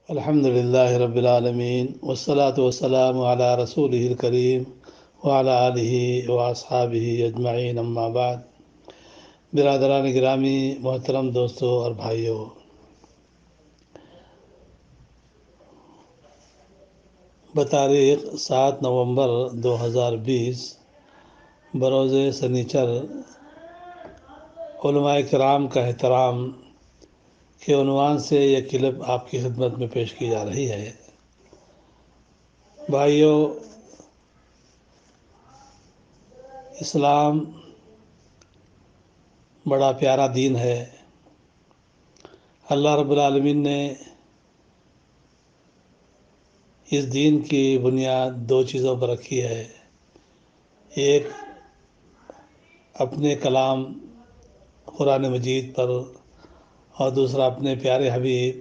الحمد للہ رب العالمین والصلاة والسلام علی رسولہ الکریم وعلی آلہ واصحابہ اجمعین اما بعد۔ برادران گرامی، محترم دوستوں اور بھائیوں، بتاریخ 7 نومبر 2020 بروز سنیچر، علماء کرام کا احترام کے عنوان سے یہ کلپ آپ کی خدمت میں پیش کی جا رہی ہے۔ بھائیوں، اسلام بڑا پیارا دین ہے۔ اللہ رب العالمین نے اس دین کی بنیاد دو چیزوں پر رکھی ہے، ایک اپنے کلام قرآن مجید پر اور دوسرا اپنے پیارے حبیب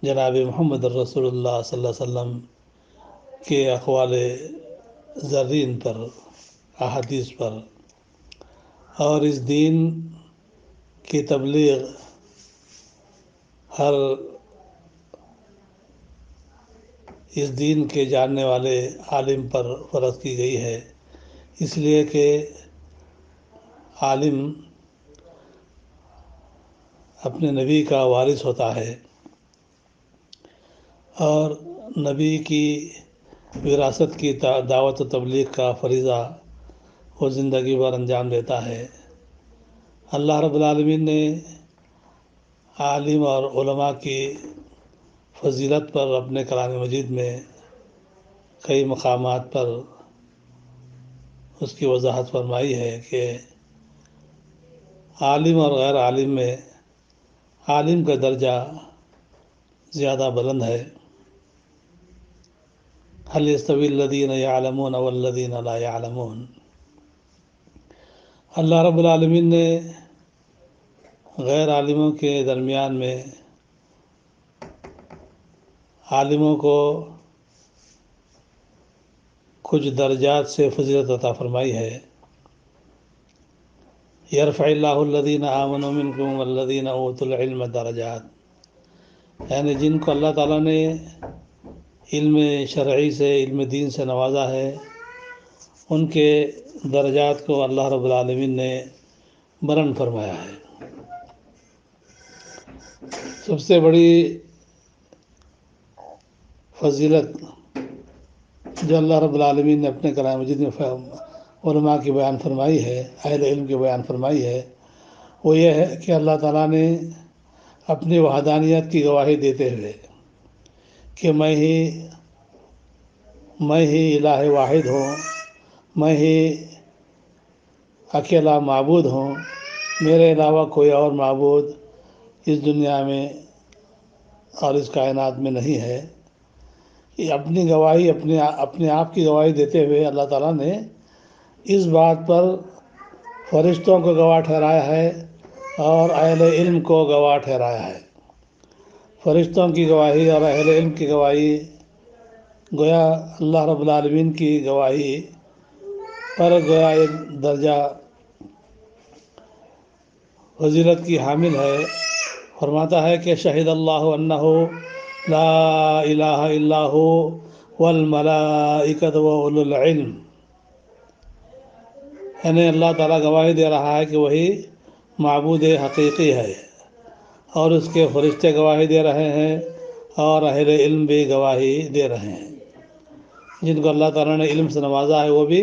جناب محمد رسول اللہ صلی اللہ علیہ وسلم کے اقوال زرین پر، احادیث پر۔ اور اس دین کی تبلیغ ہر اس دین کے جاننے والے عالم پر فرض کی گئی ہے، اس لیے کہ عالم اپنے نبی کا وارث ہوتا ہے اور نبی کی وراثت کی دعوت و تبلیغ کا فریضہ وہ زندگی بھر انجام دیتا ہے۔ اللہ رب العالمین نے عالم اور علماء کی فضیلت پر اپنے کلام مجید میں کئی مقامات پر اس کی وضاحت فرمائی ہے کہ عالم اور غیر عالم میں عالم کا درجہ زیادہ بلند ہے۔ هل يستوي الذين يعلمون والذين لا يعلمون۔ اللہ رب العالمین نے غیر عالموں کے درمیان میں عالموں کو کچھ درجات سے فضیلت عطا فرمائی ہے۔ یرفع اللہ الذین آمنوا منکم والذین اوتوا العلم درجات، یعنی جن کو اللہ تعالیٰ نے علم شرعی سے، علم دین سے نوازا ہے، ان کے درجات کو اللہ رب العالمین نے بلند فرمایا ہے۔ سب سے بڑی فضیلت جو اللہ رب العالمین نے اپنے کلام مجید میں علماء کی بیان فرمائی ہے، اہل علم کی بیان فرمائی ہے، وہ یہ ہے کہ اللہ تعالیٰ نے اپنی وحدانیت کی گواہی دیتے ہوئے کہ میں ہی الہ واحد ہوں، میں ہی اکیلا معبود ہوں، میرے علاوہ کوئی اور معبود اس دنیا میں اور اس کائنات میں نہیں ہے۔ یہ اپنی گواہی، اپنے آپ کی گواہی دیتے ہوئے اللہ تعالیٰ نے اس بات پر فرشتوں کو گواہ ٹھہرایا ہے اور اہل علم کو گواہ ٹھہرایا ہے۔ فرشتوں کی گواہی اور اہل علم کی گواہی گویا اللہ رب العالمین کی گواہی پر گویا ایک درجہ فضیلت کی حامل ہے۔ فرماتا ہے کہ شہد اللہ انہ لا الہ الا ہو والملائکۃ واولو العلم، یعنی اللہ تعالیٰ گواہی دے رہا ہے کہ وہی معبود حقیقی ہے، اور اس کے فرشتے گواہی دے رہے ہیں اور اہل علم بھی گواہی دے رہے ہیں۔ جن کو اللہ تعالیٰ نے علم سے نوازا ہے وہ بھی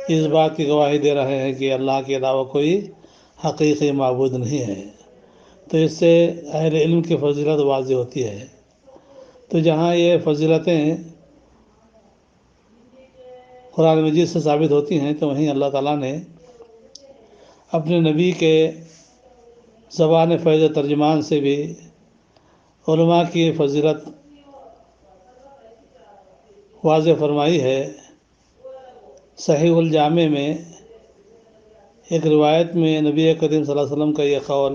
اس بات کی گواہی دے رہے ہیں کہ اللہ کے علاوہ کوئی حقیقی معبود نہیں ہے۔ تو اس سے اہل علم کی فضیلت واضح ہوتی ہے۔ تو جہاں یہ فضیلتیں قرآن مجید سے ثابت ہوتی ہیں، تو وہیں اللہ تعالیٰ نے اپنے نبی کے زبان فیض ترجمان سے بھی علماء کی فضیلت واضح فرمائی ہے۔ صحیح الجامع میں ایک روایت میں نبی کریم صلی اللہ علیہ وسلم کا یہ قول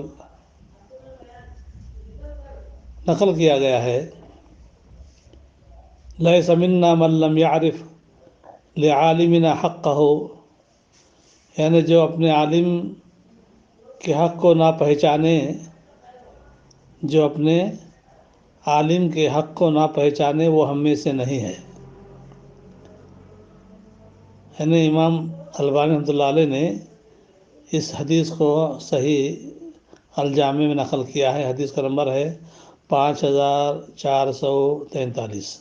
نقل کیا گیا ہے، لیس منا من لم یعرف لعالمنا حقہ، یعنی جو اپنے عالم کے حق کو نہ پہچانے، جو اپنے عالم کے حق کو نہ پہچانے وہ ہم میں سے نہیں ہے۔ یعنی امام البانی رحمۃ اللہ علیہ نے اس حدیث کو صحیح الجامع میں نقل کیا ہے۔ حدیث کا نمبر ہے 5443۔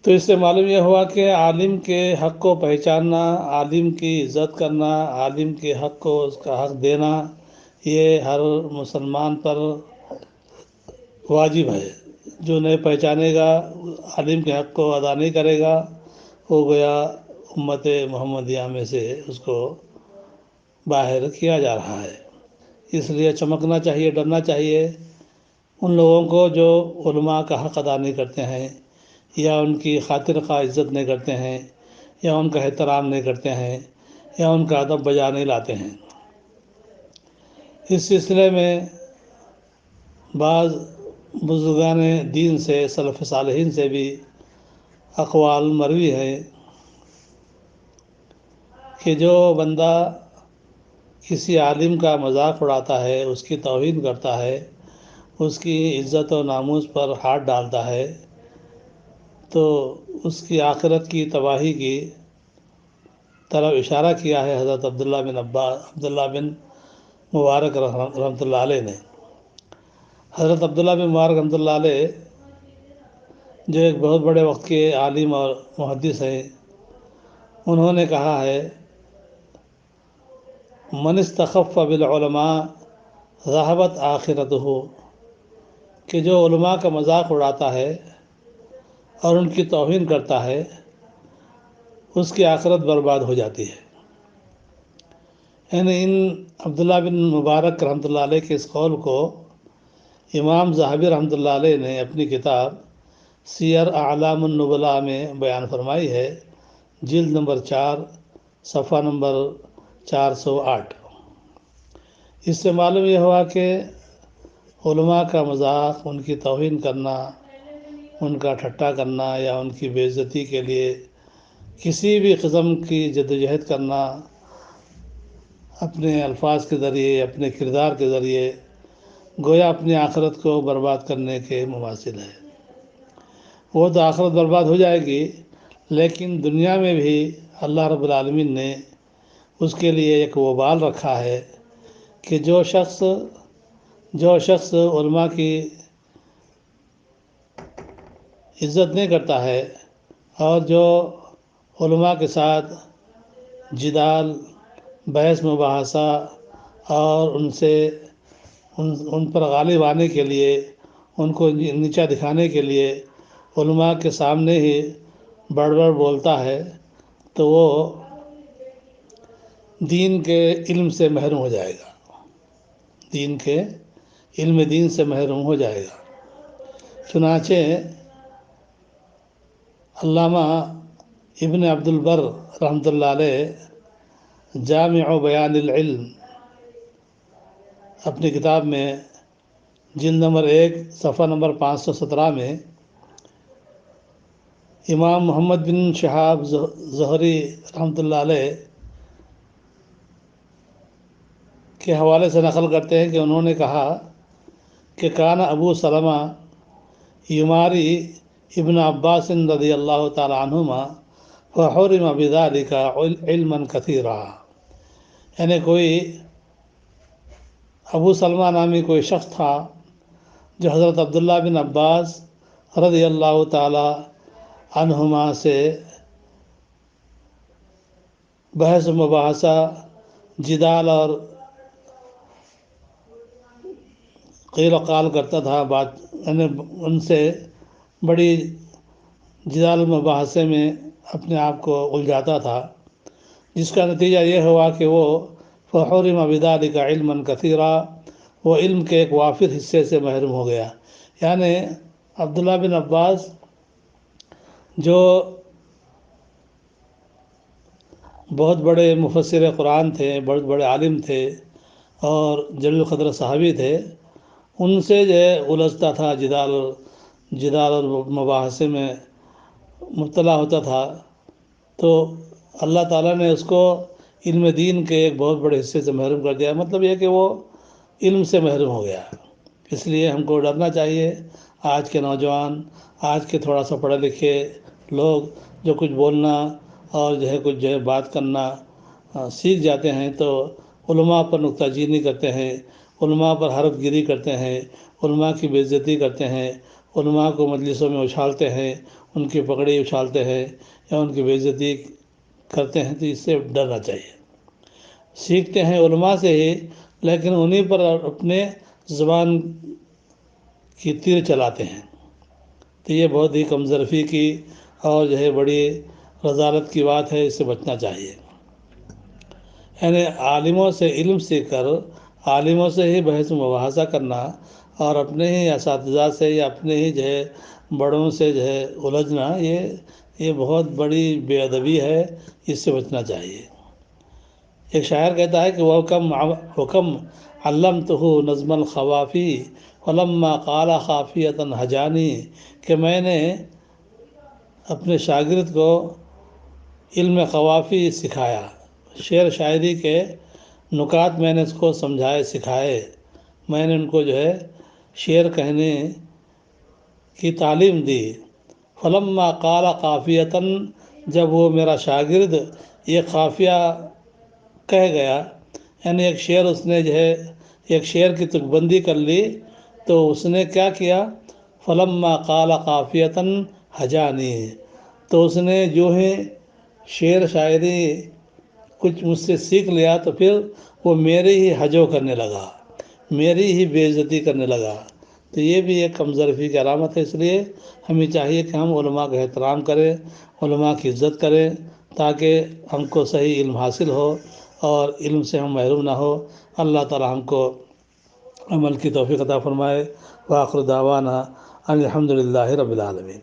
تو اس سے معلوم یہ ہوا کہ عالم کے حق کو پہچاننا، عالم کی عزت کرنا، عالم کے حق کو اس کا حق دینا، یہ ہر مسلمان پر واجب ہے۔ جو نہیں پہچانے گا، عالم کے حق کو ادا نہیں کرے گا، وہ گویا امت محمدیہ میں سے اس کو باہر کیا جا رہا ہے۔ اس لیے چمکنا چاہیے، ڈرنا چاہیے ان لوگوں کو جو علماء کا حق ادا نہیں کرتے ہیں، یا ان کی خاطر خواہ عزت نہیں کرتے ہیں، یا ان کا احترام نہیں کرتے ہیں، یا ان کا ادب بجا نہیں لاتے ہیں۔ اس سلسلے میں بعض بزرگان دین سے، سلف صالحین سے بھی اقوال مروی ہے کہ جو بندہ کسی عالم کا مذاق اڑاتا ہے، اس کی توہین کرتا ہے، اس کی عزت و ناموس پر ہاتھ ڈالتا ہے، تو اس کی آخرت کی تباہی کی طرف اشارہ کیا ہے حضرت عبداللہ بن مبارک رحمۃ اللہ علیہ نے۔ حضرت عبداللہ بن مبارک رحمۃ اللہ علیہ جو ایک بہت بڑے وقت کے عالم اور محدث ہیں، انہوں نے کہا ہے من استخف بالعلماء ذہبت آخرتہ، کہ جو علماء کا مذاق اڑاتا ہے اور ان کی توہین کرتا ہے، اس کی آخرت برباد ہو جاتی ہے۔ یعنی ان عبداللہ بن مبارک رحمۃ اللہ علیہ کے اس قول کو امام ذہبی رحمۃ اللہ علیہ نے اپنی کتاب سیر اعلام النبلاء میں بیان فرمائی ہے، جلد نمبر 4، صفحہ نمبر 408۔ اس سے معلوم یہ ہوا کہ علماء کا مذاق، ان کی توہین کرنا، ان کا ٹھٹا کرنا، یا ان کی بے عزتی کے لیے کسی بھی قسم کی جدوجہد کرنا، اپنے الفاظ کے ذریعے، اپنے کردار کے ذریعے، گویا اپنی آخرت کو برباد کرنے کے مماثل ہے۔ وہ تو آخرت برباد ہو جائے گی، لیکن دنیا میں بھی اللہ رب العالمین نے اس کے لیے ایک وبال رکھا ہے کہ جو شخص علماء کی عزت نہیں کرتا ہے، اور جو علماء کے ساتھ جدال، بحث مباحثہ اور ان پر غالب آنے کے لیے، ان کو نیچا دکھانے کے لیے علماء کے سامنے ہی بڑھ بڑھ بولتا ہے، تو وہ دین کے علم سے محروم ہو جائے گا، دین سے محروم ہو جائے گا۔ چنانچہ علامہ ابن عبد البر رحمۃ اللہ علیہ جامع بیان العلم اپنی کتاب میں جلد نمبر 1، صفحہ نمبر 517 میں امام محمد بن شہاب زہری رحمۃ اللہ علیہ کے حوالے سے نقل کرتے ہیں کہ انہوں نے کہا کہ کان ابو سلمہ یماری ابن عباس رضی اللہ تعالی عنہما فحرم بذلک علما کثیرا۔ یعنی کوئی ابو سلمہ نامی کوئی شخص تھا جو حضرت عبداللہ بن عباس رضی اللہ تعالی عنہما سے بحث و مباحثہ، جدال اور قیل و قال کرتا تھا، یعنی ان سے بڑی جدال مباحثے میں اپنے آپ کو الجھاتا تھا، جس کا نتیجہ یہ ہوا کہ وہ فحرم بذلک علما کثیرا، وہ علم کے ایک وافر حصے سے محروم ہو گیا۔ یعنی عبداللہ بن عباس جو بہت بڑے مفسر قرآن تھے، بہت بڑے عالم تھے اور جلیل القدر صحابی تھے، ان سے جو الجھتا تھا، جدال اور مباحثے میں مبتلا ہوتا تھا، تو اللہ تعالیٰ نے اس کو علم دین کے ایک بہت بڑے حصے سے محروم کر دیا۔ مطلب یہ کہ وہ علم سے محروم ہو گیا۔ اس لیے ہم کو ڈرنا چاہیے۔ آج کے نوجوان، آج کے تھوڑا سا پڑھے لکھے لوگ جو کچھ بولنا اور کچھ بات کرنا سیکھ جاتے ہیں تو علماء پر نکتہ چینی کرتے ہیں، علماء پر حرف گیری کرتے ہیں، علماء کی بے عزتی کرتے ہیں، علماء کو مجلسوں میں اچھالتے ہیں، ان کی پگڑی اچھالتے ہیں یا ان کی بے عزتی کرتے ہیں، تو اس سے ڈرنا چاہیے۔ سیکھتے ہیں علماء سے ہی، لیکن انہی پر اپنے زبان کی تیر چلاتے ہیں، تو یہ بہت ہی کم ظرفی کی اور بڑی رذالت کی بات ہے، اس سے بچنا چاہیے۔ یعنی عالموں سے علم سیکھ کر عالموں سے ہی بحث و مباحثہ کرنا اور اپنے ہی اساتذہ سے یا اپنے ہی بڑوں سے الجھنا، یہ بہت بڑی بے ادبی ہے، اس سے بچنا چاہیے۔ ایک شاعر کہتا ہے کہ حکم علمتہ نظم الخوافی فلما قال خافیۃ ہجانی، کہ میں نے اپنے شاگرد کو علم قوافی سکھایا، شعر شاعری کے نکات میں نے اس کو سمجھائے سکھائے، میں نے ان کو شعر کہنے کی تعلیم دی۔ فلما قال قافیۃ، جب وہ میرا شاگرد یہ قافیہ کہہ گیا، یعنی ایک شعر اس نے ایک شعر کی تک بندی کر لی، تو اس نے کیا کیا؟ فلما قال قافیۃ ہجانی، تو اس نے جو ہے شعر شاعری کچھ مجھ سے سیکھ لیا، تو پھر وہ میرے ہی ہجو کرنے لگا، میری ہی بے عزتی کرنے لگا۔ تو یہ بھی ایک کم ظرفی کی علامت ہے۔ اس لیے ہمیں چاہیے کہ ہم علماء کا احترام کریں، علماء کی عزت کریں، تاکہ ہم کو صحیح علم حاصل ہو اور علم سے ہم محروم نہ ہو۔ اللہ تعالی ہم کو عمل کی توفیق عطا فرمائے۔ وآخر دعوانا ان الحمد للہ رب العالمین۔